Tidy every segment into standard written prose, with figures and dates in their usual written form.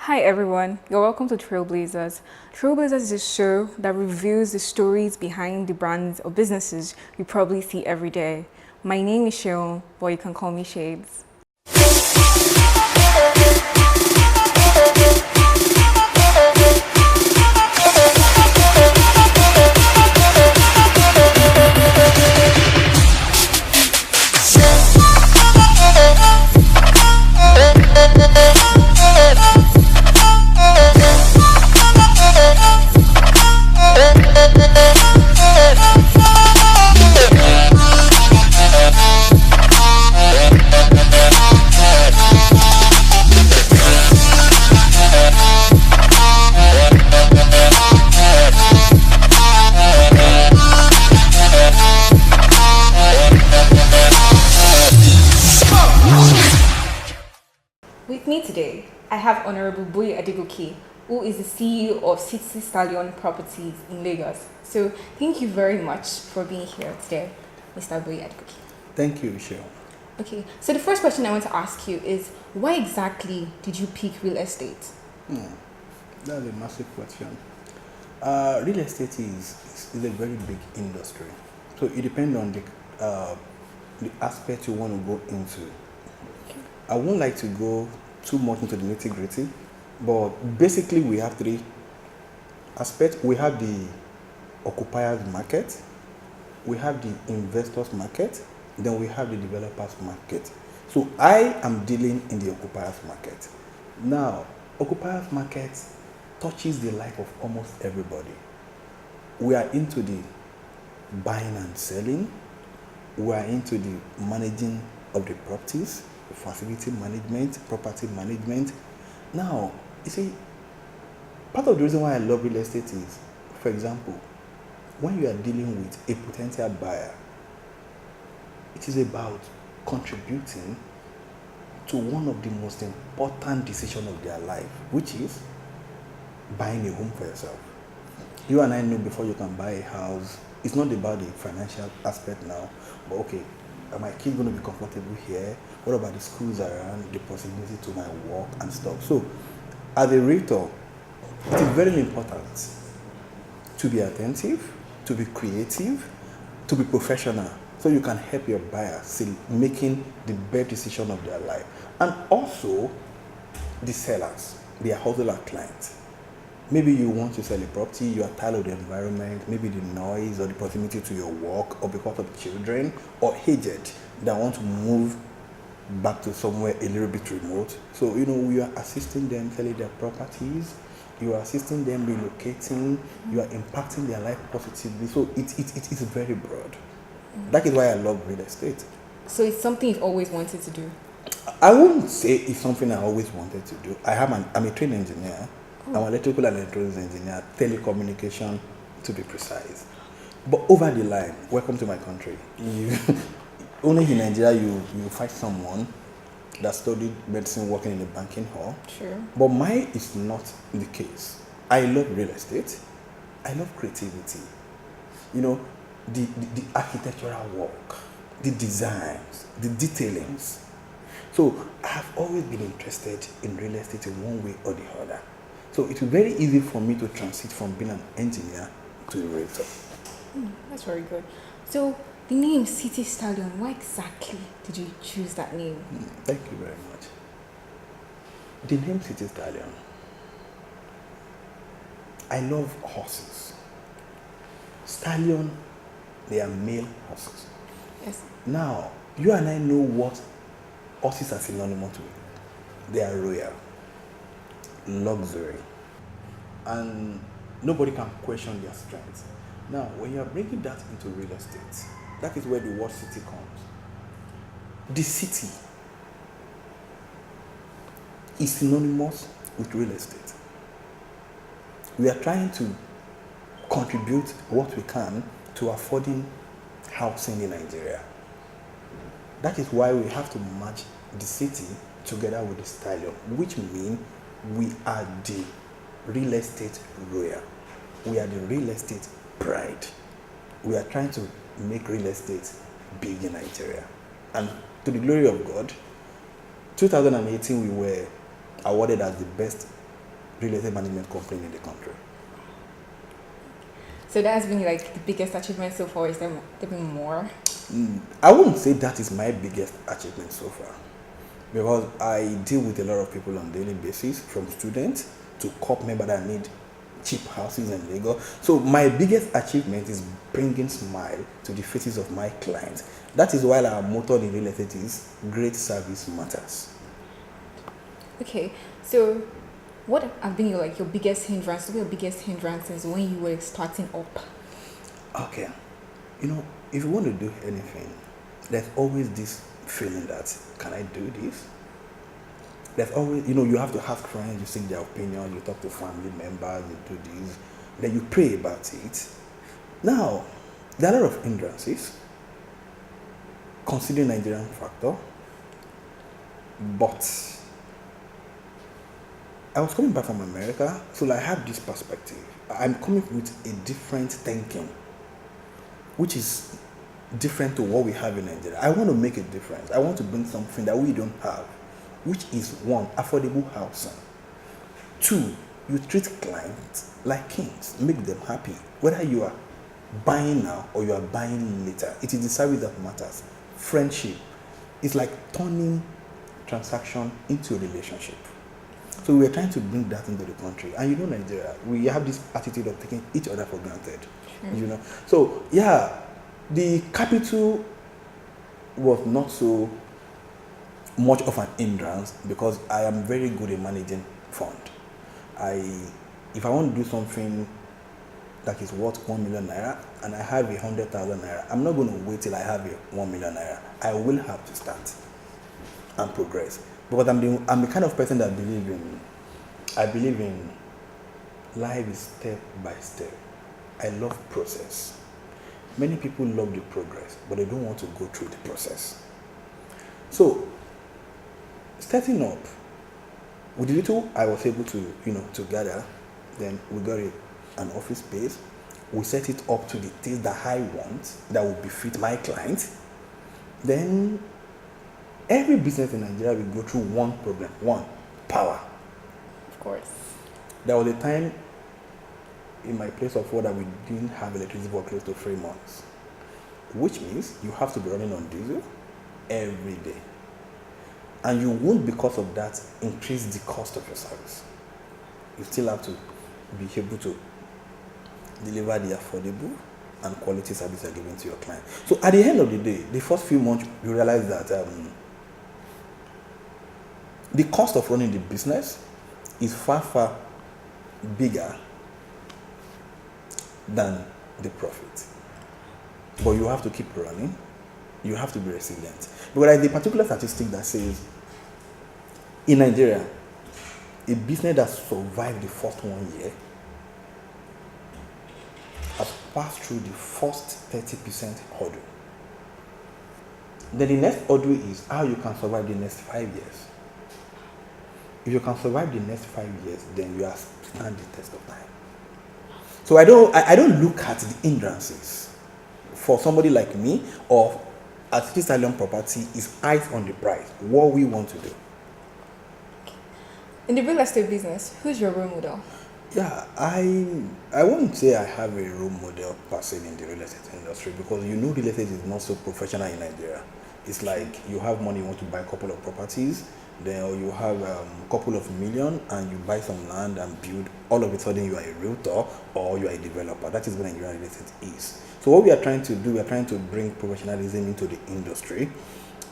Hi everyone, you're welcome to TrailBlazers. TrailBlazers is a show that reviews the stories behind the brands or businesses you probably see every day. My name is Sharon, but you can call me Shades. With me today, I have Honorable Boye Adegoke, who is the CEO of Citistallion Properties in Lagos. So thank you very much for being here today, Mr. Boye Adegoke. Thank you, Michelle. Okay, so the first question I want to ask you is, why exactly did you pick real estate? That's a massive question. Real estate is a very big industry. So it depends on the aspect you want to go into. I won't like to go too much into the nitty-gritty, but basically we have three aspects. We have the occupiers market, we have the investors market, then we have the developers market. So I am dealing in the occupiers market. Now, occupiers market touches the life of almost everybody. We are into the buying and selling, we are into the managing of the properties, facility management, property management. Now, you see, part of the reason why I love real estate is, for example, when you are dealing with a potential buyer, it is about contributing to one of the most important decisions of their life, which is buying a home for yourself. You and I know before you can buy a house, it's not about the financial aspect now, but okay, are my kids going to be comfortable here? What about the schools around, the possibility to my work and stuff? So, as a realtor, it is very important to be attentive, to be creative, to be professional, so you can help your buyer see making the best decision of their life. And also, the sellers, their hustler clients. Maybe you want to sell a property, you are tired of the environment, maybe the noise or the proximity to your work, or because of children or aged that want to move back to somewhere a little bit remote. So, you are assisting them selling their properties, you are assisting them relocating, you are impacting their life positively. So it is very broad. That is why I love real estate. So it's something you've always wanted to do? I wouldn't say it's something I always wanted to do. I'm a trained engineer. I'm an electrical and electronics engineer, telecommunication to be precise. But over the line, welcome to my country. Only in Nigeria you find someone that studied medicine working in a banking hall. Sure. But mine is not the case. I love real estate. I love creativity. The architectural work, the designs, the detailings. So I have always been interested in real estate in one way or the other. So it was very easy for me to transit from being an engineer to a realtor. That's very good. So the name Citistallion, why exactly did you choose that name? Thank you very much. The name Citistallion. I love horses. Stallion, they are male horses. Yes. Now, you and I know what horses are synonymous with. They are royal, luxury, and nobody can question their strength. Now, when you are bringing that into real estate, that is where the word city comes. The city is synonymous with real estate. We are trying to contribute what we can to affording housing in Nigeria. That is why we have to match the city together with the stallion, which means we are the real estate royal. We are the real estate pride. We are trying to make real estate big in Nigeria. And to the glory of God, 2018 we were awarded as the best real estate management company in the country. So that has been like the biggest achievement so far. Is there been more? I wouldn't say that is my biggest achievement so far, because I deal with a lot of people on a daily basis, from students to corp members that need cheap houses in Lagos. So my biggest achievement is bringing smile to the faces of my clients. That is why our motto in real estate is great service matters. Okay, so what have been your biggest hindrance? What were your biggest hindrances when you were starting up? Okay, if you want to do anything, there's always this feeling that, can I do this? There's always, you have to ask friends, you seek their opinion, you talk to family members, you do this, then you pray about it. Now, there are a lot of hindrances, considering Nigerian factor, but I was coming back from America, so I have this perspective. I'm coming with a different thinking, which is different to what we have in Nigeria. I want to make a difference. I want to bring something that we don't have, which is one, affordable housing. Two, you treat clients like kings, make them happy. Whether you are buying now or you are buying later, it is the service that matters. Friendship is like turning transaction into a relationship. So we are trying to bring that into the country. And Nigeria, we have this attitude of taking each other for granted. So yeah, the capital was not so much of an hindrance because I am very good at managing fund. If I want to do something that is worth 1 million naira and I have 100,000 naira, I'm not going to wait till I have 1 million naira. I will have to start and progress, because I'm the kind of person that I believe in life is step by step. I love process. Many people love the progress, but they don't want to go through the process. So, starting up, with the little I was able to, to gather, then we got an office space. We set it up to the taste that I want, that will befit my client. Then, every business in Nigeria will go through one problem. One, power. Of course. There was a time in my place of work that we didn't have electricity for close to 3 months, which means you have to be running on diesel every day. And you won't, because of that, increase the cost of your service. You still have to be able to deliver the affordable and quality service you're giving to your client. So at the end of the day, the first few months, you realize that the cost of running the business is far, far bigger than the profit. But you have to keep running. You have to be resilient. Because there's a particular statistic that says, in Nigeria, a business that survived the first 1 year has passed through the first 30% hurdle. Then the next hurdle is how you can survive the next 5 years. If you can survive the next 5 years, then you are stand the test of time. So I don't look at the hindrances. For somebody like me, or at Citistallion property, is eyes on the prize, what we want to do. In the real estate business, who's your role model? Yeah, I wouldn't say I have a role model per se in the real estate industry, because real estate is not so professional in Nigeria. It's like you have money, you want to buy a couple of properties, then or you have a couple of million and you buy some land and build. All of a sudden you are a realtor or you are a developer. That is what Nigerian real estate is. So what we are trying to do, we are trying to bring professionalism into the industry.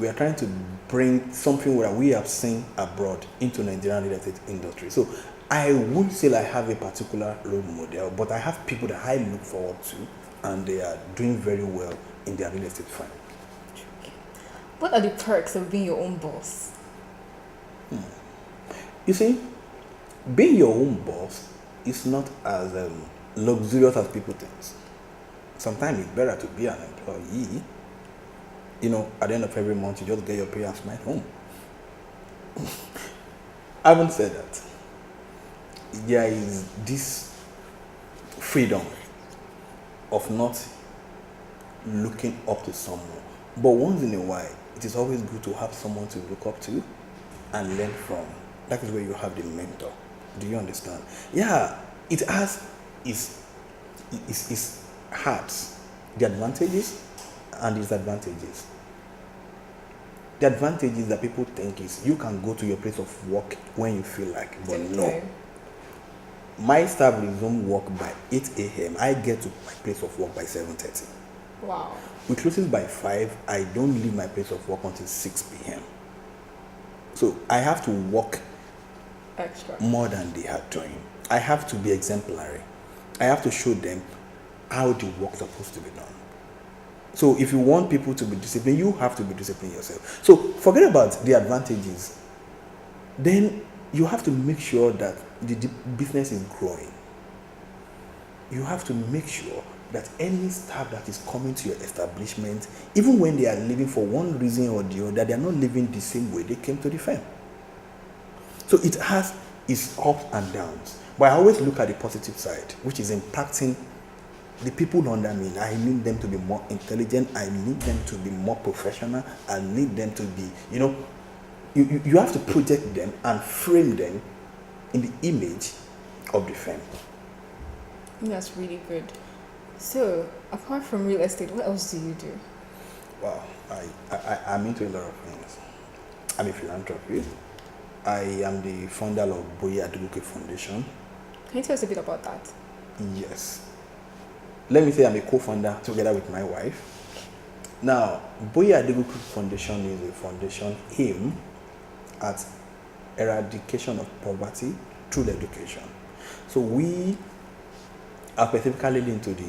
We are trying to bring something that we have seen abroad into Nigerian real estate industry. So I wouldn't say I have a particular role model, but I have people that I look forward to, and they are doing very well in their real estate firm. What are the perks of being your own boss? You see, being your own boss is not as luxurious as people think. Sometimes it's better to be an employee. At the end of every month, you just get your pay and smile home. I haven't said that. There is this freedom of not looking up to someone. But once in a while, it is always good to have someone to look up to and learn from. That is where you have the mentor. Do you understand? Yeah, it has its parts, the advantages and disadvantages. The advantages that people think is you can go to your place of work when you feel like, but no. My staff resume work by 8 a.m. I get to my place of work by 7:30. Wow. We closes by 5. I don't leave my place of work until 6 p.m. So I have to work Extra. more than they are doing. I have to be exemplary. I have to show them how the work's supposed to be done. So if you want people to be disciplined, you have to be disciplined yourself. So forget about the advantages. Then you have to make sure that the business is growing. You have to make sure that any staff that is coming to your establishment, even when they are leaving for one reason or the other, they are not living the same way they came to the firm. So it has its ups and downs. But I always look at the positive side, which is impacting the people under me. I need them to be more intelligent. I need them to be more professional. I need them to be, you have to project them and frame them in the image of the firm. That's really good. So, apart from real estate, what else do you do? Wow, I'm into a lot of things. I'm a philanthropist. I am the founder of Boye Adegoke Foundation. Can you tell us a bit about that? Yes. Let me say I'm a co-founder together with my wife. Now, Boye Adegoke Foundation is a foundation aimed at eradication of poverty through education. So we are specifically linked to the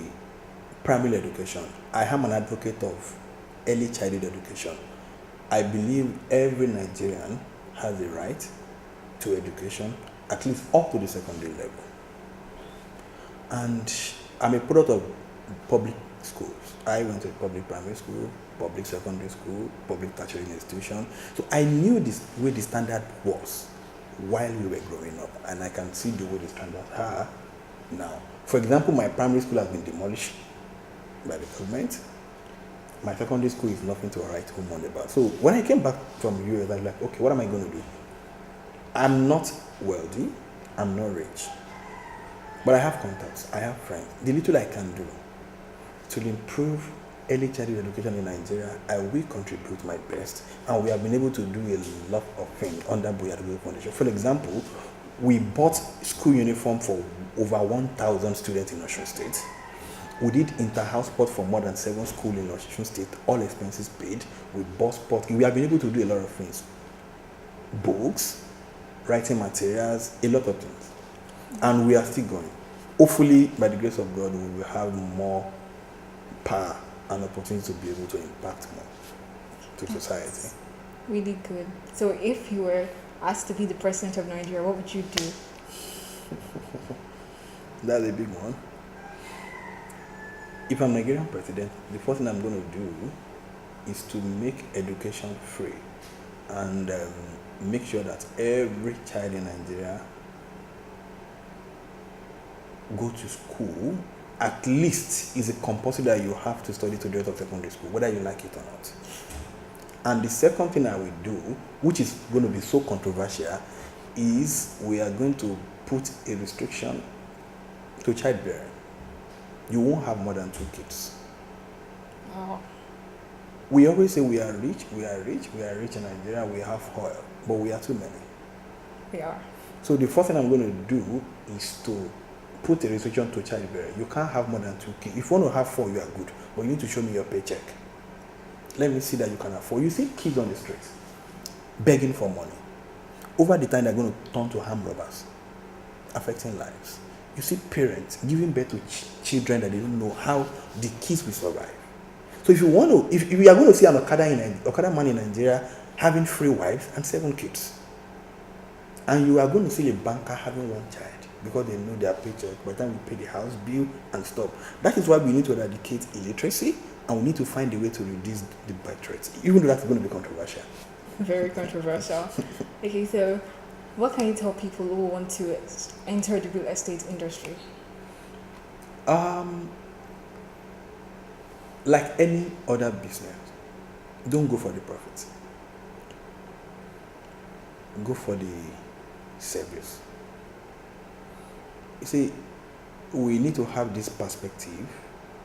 primary education. I am an advocate of early childhood education. I believe every Nigerian has a right to education, at least up to the secondary level. And I'm a product of public schools. I went to public primary school, public secondary school, public tertiary institution. So I knew this way the standard was while we were growing up, and I can see the way the standards are now. For example, my primary school has been demolished by the government. My secondary school is nothing to write home on about. So when I came back from US, I was like, okay, what am I going to do? I'm not wealthy, I'm not rich, but I have contacts, I have friends. The little I can do to improve early childhood education in Nigeria, I will contribute my best, and we have been able to do a lot of things under Boye Adegoke Foundation. For example, we bought school uniform for over 1,000 students in Osun State. We did inter-house sport for more than 7 schools in Osun State, all expenses paid. We bought sport. We have been able to do a lot of things. Books, writing materials, a lot of things. And we are still going. Hopefully, by the grace of God, we will have more power and opportunity to be able to impact more to society. Really good. So if you were asked to be the president of Nigeria, what would you do? That's a big one. If I'm Nigerian president, the first thing I'm going to do is to make education free and make sure that every child in Nigeria go to school. At least is a compulsory that you have to study to the rest of secondary school, whether you like it or not. And the second thing I will do, which is going to be so controversial, is we are going to put a restriction to childbearing. You won't have more than 2 kids. Wow. We always say we are rich in Nigeria, we have oil, but we are too many. We are. So the first thing I'm going to do is to put a restriction to childbearing. You can't have more than 2 kids. If you want to have 4, you are good, but you need to show me your paycheck. Let me see that you can afford. You see kids on the streets begging for money. Over the time, they're going to turn to armed robbers, affecting lives. You see parents giving birth to children that they don't know how the kids will survive. So if you want to, if we are going to see an Okada man in Nigeria having 3 wives and 7 kids, and you are going to see a banker having 1 child because they know their paycheck by the time we pay the house bill and stuff. That is why we need to eradicate illiteracy, and we need to find a way to reduce the birth rates, even though that's going to be controversial. Very controversial. Okay, so what can you tell people who want to enter the real estate industry? Like any other business, don't go for the profit. Go for the service. see, we need to have this perspective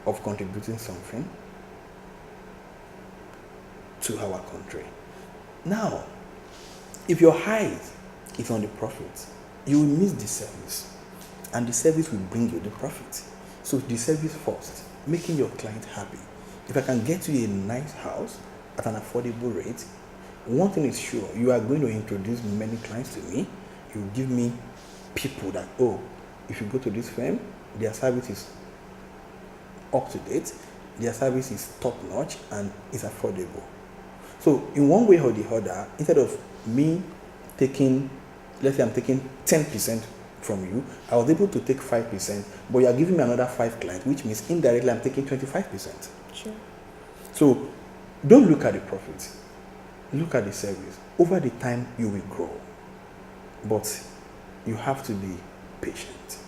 of contributing something to our country. Now, if your eyes is on the profit, you will miss the service, and the service will bring you the profit. So the service first, making your client happy. If I can get you a nice house at an affordable rate, one thing is sure, you are going to introduce many clients to me. You give me people that, oh, if you go to this firm, their service is up to date, their service is top notch, and is affordable. So in one way or the other, instead of me taking, let's say I'm taking 10% from you, I was able to take 5%, but you are giving me another 5 clients, which means indirectly I'm taking 25%. Sure. So don't look at the profit, look at the service. Over the time you will grow, but you have to be patient,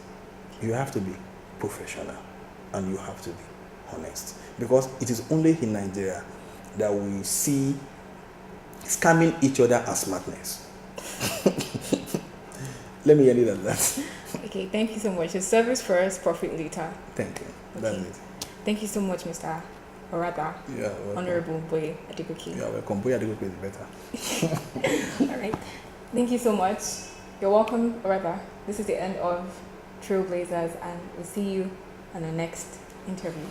you have to be professional, and you have to be honest, because it is only in Nigeria that we see scamming each other as smartness. Let me end it at that. Okay, thank you so much. So service first, profit later. Thank you. Okay. That's it. Thank you so much, Mr. Or rather, Yeah, welcome. Honorable Boye Adegoke. Yeah, welcome. Boye Adegoke is better. All right. Thank you so much. You're welcome, or rather. This is the end of TrailBlazers, and we'll see you on the next interview.